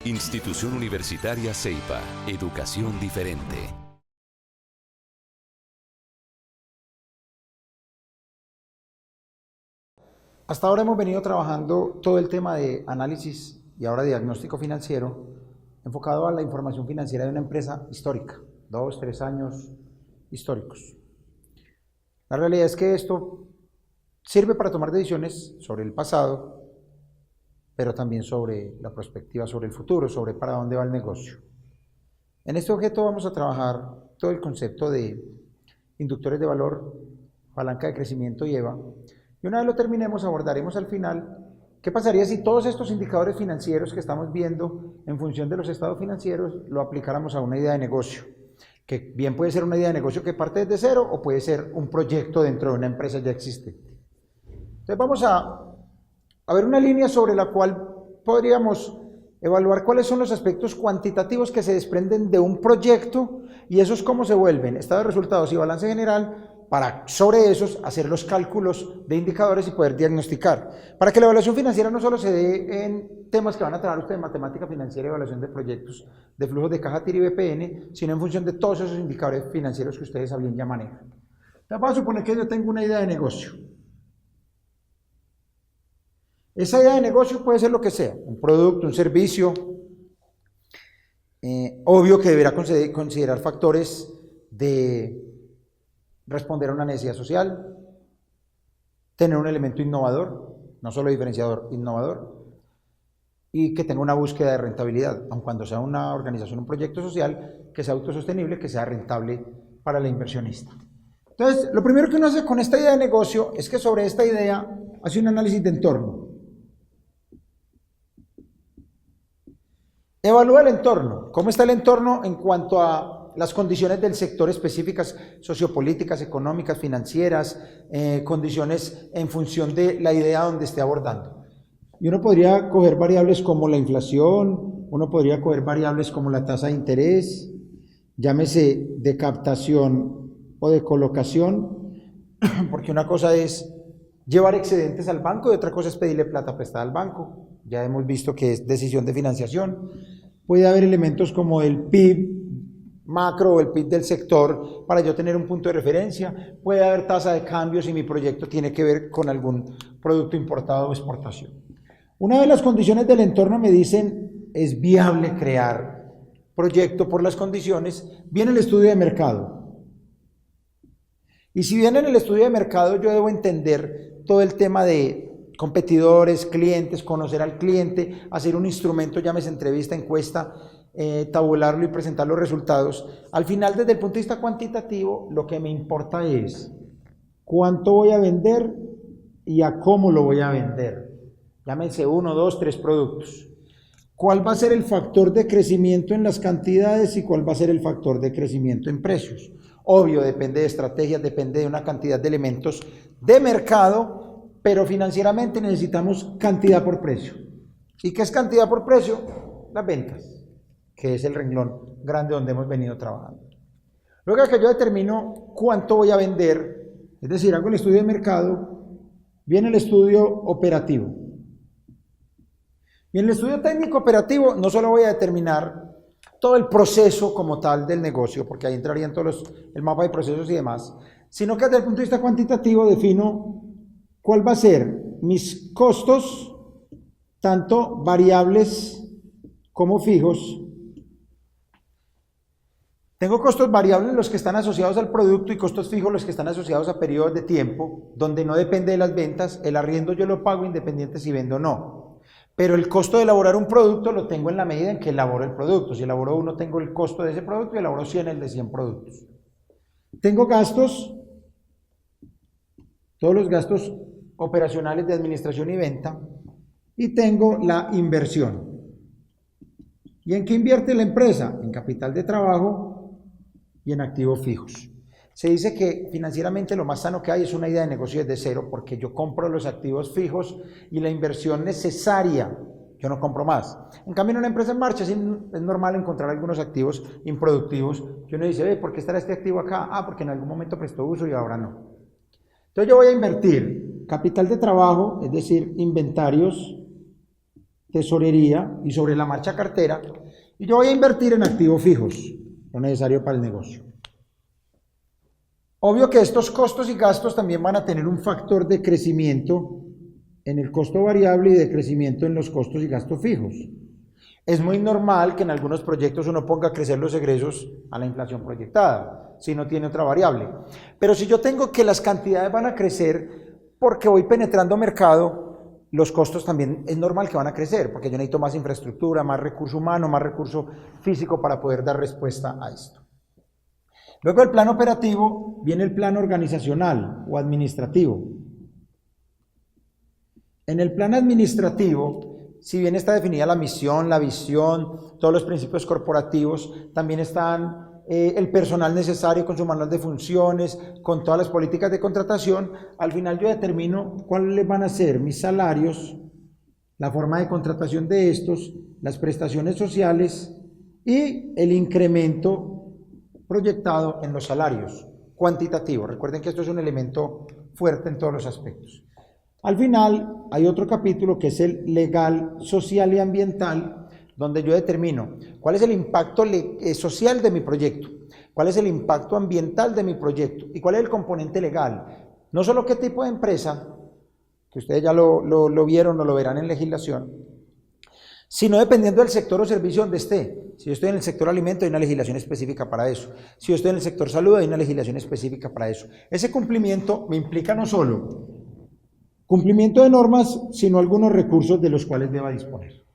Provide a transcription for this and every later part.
Institución Universitaria Ceiba. Educación diferente. Hasta ahora hemos venido trabajando todo el tema de análisis y ahora diagnóstico financiero enfocado a la información financiera de una empresa histórica, 2, 3 años históricos. La realidad es que esto sirve para tomar decisiones sobre el pasado, pero también sobre la perspectiva, sobre el futuro, sobre para dónde va el negocio. En este objeto vamos a trabajar todo el concepto de inductores de valor, palanca de crecimiento y EVA. Y una vez lo terminemos, abordaremos al final qué pasaría si todos estos indicadores financieros que estamos viendo en función de los estados financieros lo aplicáramos a una idea de negocio, que bien puede ser una idea de negocio que parte desde cero o puede ser un proyecto dentro de una empresa ya existente. Entonces vamos a ver una línea sobre la cual podríamos evaluar cuáles son los aspectos cuantitativos que se desprenden de un proyecto y esos cómo se vuelven estado de resultados y balance general para sobre esos hacer los cálculos de indicadores y poder diagnosticar. Para que la evaluación financiera no solo se dé en temas que van a tratar ustedes, matemática financiera y evaluación de proyectos, de flujos de caja, TIR y BPN, sino en función de todos esos indicadores financieros que ustedes bien ya manejan. Entonces, vamos a suponer que yo tengo una idea de negocio. Esa idea de negocio puede ser lo que sea, un producto, un servicio. Obvio que deberá considerar factores de responder a una necesidad social, tener un elemento innovador, no solo diferenciador, innovador, y que tenga una búsqueda de rentabilidad, aun cuando sea una organización, un proyecto social, que sea autosostenible, que sea rentable para el inversionista. Entonces, lo primero que uno hace con esta idea de negocio es que sobre esta idea hace un análisis de entorno. Evalúa el entorno. ¿Cómo está el entorno en cuanto a las condiciones del sector específicas, sociopolíticas, económicas, financieras, condiciones en función de la idea donde esté abordando? Y uno podría coger variables como la inflación, uno podría coger variables como la tasa de interés, llámese de captación o de colocación, porque una cosa es llevar excedentes al banco y otra cosa es pedirle plata prestada al banco. Ya hemos visto que es decisión de financiación. Puede haber elementos como el PIB macro o el PIB del sector para yo tener un punto de referencia. Puede haber tasa de cambio si mi proyecto tiene que ver con algún producto importado o exportación. Una de las condiciones del entorno me dicen es viable crear proyecto por las condiciones. Viene el estudio de mercado. Y si bien en el estudio de mercado yo debo entender todo el tema de competidores, clientes, conocer al cliente, hacer un instrumento, llámese entrevista, encuesta, tabularlo y presentar los resultados. Al final, desde el punto de vista cuantitativo, lo que me importa es cuánto voy a vender y a cómo lo voy a vender. Llámense 1, 2, 3 productos. ¿Cuál va a ser el factor de crecimiento en las cantidades y cuál va a ser el factor de crecimiento en precios? Obvio, depende de estrategias, depende de una cantidad de elementos de mercado, pero financieramente necesitamos cantidad por precio. ¿Y qué es cantidad por precio? Las ventas, que es el renglón grande donde hemos venido trabajando. Luego que yo determino cuánto voy a vender, es decir, hago el estudio de mercado, viene el estudio operativo. Y en el estudio técnico operativo no solo voy a determinar todo el proceso como tal del negocio, porque ahí entrarían todos el mapa de procesos y demás, sino que desde el punto de vista cuantitativo defino cuál va a ser mis costos, tanto variables como fijos. Tengo costos variables los que están asociados al producto y costos fijos los que están asociados a periodos de tiempo, donde no depende de las ventas, el arriendo yo lo pago independiente si vendo o no. Pero el costo de elaborar un producto lo tengo en la medida en que elaboro el producto. Si elaboro uno, tengo el costo de ese producto y elaboro 100, el de 100 productos. Tengo gastos, todos los gastos operacionales de administración y venta, y tengo la inversión. ¿Y en qué invierte la empresa? En capital de trabajo y en activos fijos. Se dice que financieramente lo más sano que hay es una idea de negocio desde cero, porque yo compro los activos fijos y la inversión necesaria, yo no compro más. En cambio, en una empresa en marcha es normal encontrar algunos activos improductivos que uno dice, ¿por qué estará este activo acá? Ah, porque en algún momento prestó uso y ahora no. Entonces yo voy a invertir capital de trabajo, es decir, inventarios, tesorería y sobre la marcha cartera, y yo voy a invertir en activos fijos, lo necesario para el negocio. Obvio que estos costos y gastos también van a tener un factor de crecimiento en el costo variable y de crecimiento en los costos y gastos fijos. Es muy normal que en algunos proyectos uno ponga a crecer los egresos a la inflación proyectada, si no tiene otra variable. Pero si yo tengo que las cantidades van a crecer porque voy penetrando mercado, los costos también es normal que van a crecer, porque yo necesito más infraestructura, más recurso humano, más recurso físico para poder dar respuesta a esto. Luego del plan operativo viene el plan organizacional o administrativo. En el plan administrativo, si bien está definida la misión, la visión, todos los principios corporativos, también están el personal necesario con su manual de funciones, con todas las políticas de contratación. Al final yo determino cuáles van a ser mis salarios, la forma de contratación de estos, las prestaciones sociales y el incremento proyectado en los salarios, cuantitativo. Recuerden que esto es un elemento fuerte en todos los aspectos. Al final hay otro capítulo que es el legal, social y ambiental, donde yo determino cuál es el impacto social de mi proyecto, cuál es el impacto ambiental de mi proyecto y cuál es el componente legal. No solo qué tipo de empresa, que ustedes ya lo vieron o lo verán en legislación, sino dependiendo del sector o servicio donde esté. Si yo estoy en el sector alimento, hay una legislación específica para eso. Si yo estoy en el sector salud, hay una legislación específica para eso. Ese cumplimiento me implica no solo cumplimiento de normas, sino algunos recursos de los cuales deba disponer.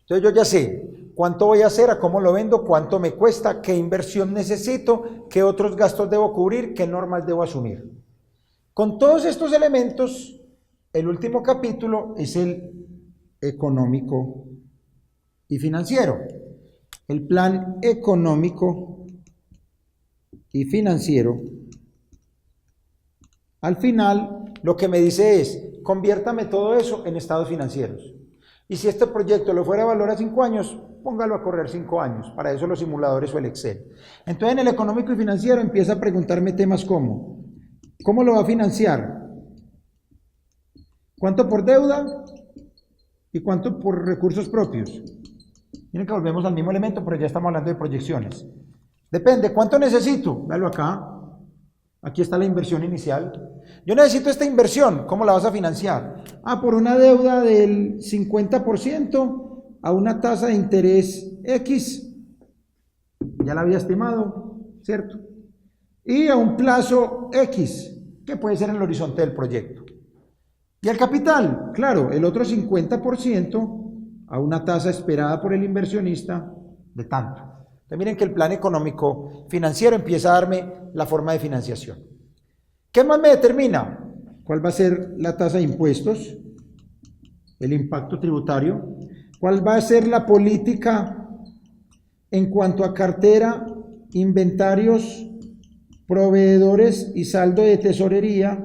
Entonces yo ya sé cuánto voy a hacer, a cómo lo vendo, cuánto me cuesta, qué inversión necesito, qué otros gastos debo cubrir, qué normas debo asumir. Con todos estos elementos, el último capítulo es el económico y financiero. El plan económico y financiero, al final, lo que me dice es, conviértame todo eso en estados financieros. Y si este proyecto lo fuera a valorar a 5 años, póngalo a correr 5 años. Para eso los simuladores o el Excel. Entonces, en el económico y financiero empieza a preguntarme temas como, ¿cómo lo va a financiar? ¿Cuánto por deuda? ¿Y cuánto por recursos propios? Miren que volvemos al mismo elemento, pero ya estamos hablando de proyecciones. Depende, ¿cuánto necesito? Véalo acá. Aquí está la inversión inicial. Yo necesito esta inversión, ¿cómo la vas a financiar? Por una deuda del 50% a una tasa de interés X, ya la había estimado, ¿cierto? Y a un plazo X, que puede ser en el horizonte del proyecto. Y el capital, claro, el otro 50% a una tasa esperada por el inversionista de tanto. Entonces miren que el plan económico financiero empieza a darme la forma de financiación. ¿Qué más me determina? ¿Cuál va a ser la tasa de impuestos? El impacto tributario. ¿Cuál va a ser la política en cuanto a cartera, inventarios, proveedores y saldo de tesorería?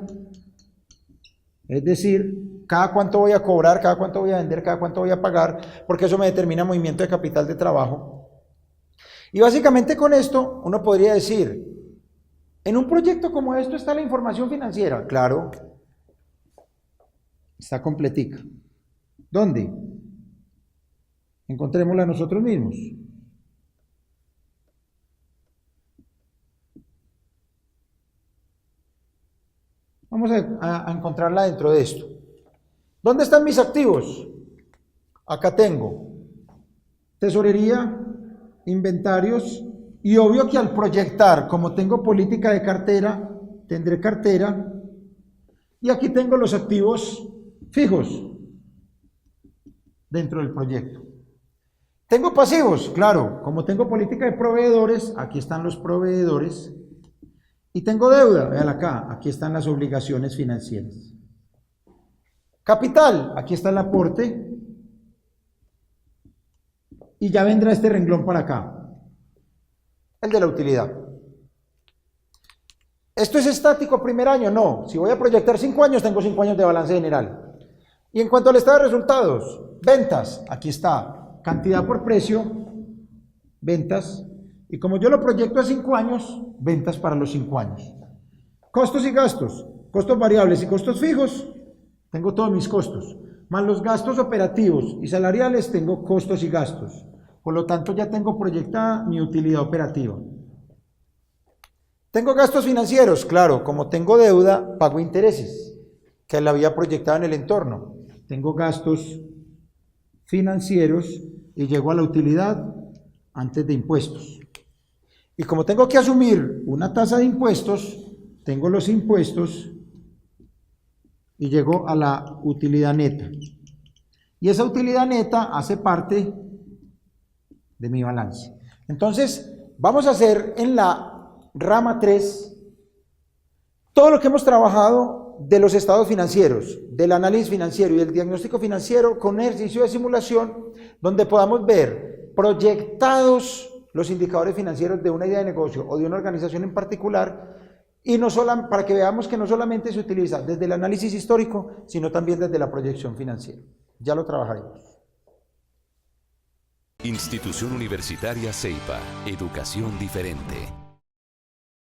Es decir, cada cuánto voy a cobrar, cada cuánto voy a vender, cada cuánto voy a pagar, porque eso me determina movimiento de capital de trabajo. Y básicamente con esto uno podría decir, en un proyecto como esto está la información financiera. Claro, está completica. ¿Dónde? Encontrémosla nosotros mismos. Vamos a encontrarla dentro de esto. ¿Dónde están mis activos? Acá tengo tesorería, inventarios, y obvio que al proyectar, como tengo política de cartera, tendré cartera, y aquí tengo los activos fijos dentro del proyecto. Tengo pasivos, claro, como tengo política de proveedores, aquí están los proveedores, y tengo deuda, vean acá, aquí están las obligaciones financieras. Capital, aquí está el aporte, y ya vendrá este renglón para acá, el de la utilidad. ¿Esto es estático primer año? No. Si voy a proyectar 5 años, tengo 5 años de balance general. Y en cuanto al estado de resultados, ventas, aquí está, cantidad por precio, ventas, y como yo lo proyecto a 5 años, ventas para los 5 años. Costos y gastos, costos variables y costos fijos, tengo todos mis costos. Más los gastos operativos y salariales tengo costos y gastos. Por lo tanto, ya tengo proyectada mi utilidad operativa. Tengo gastos financieros, claro, como tengo deuda, pago intereses, que la había proyectado en el entorno. Tengo gastos financieros y llego a la utilidad antes de impuestos. Y como tengo que asumir una tasa de impuestos, tengo los impuestos y llego a la utilidad neta. Y esa utilidad neta hace parte de mi balance. Entonces, vamos a hacer en la rama 3 todo lo que hemos trabajado de los estados financieros, del análisis financiero y del diagnóstico financiero con un ejercicio de simulación donde podamos ver proyectados los indicadores financieros de una idea de negocio o de una organización en particular, y no solo, para que veamos que no solamente se utiliza desde el análisis histórico, sino también desde la proyección financiera. Ya lo trabajaremos. Institución Universitaria Ceipa, educación diferente.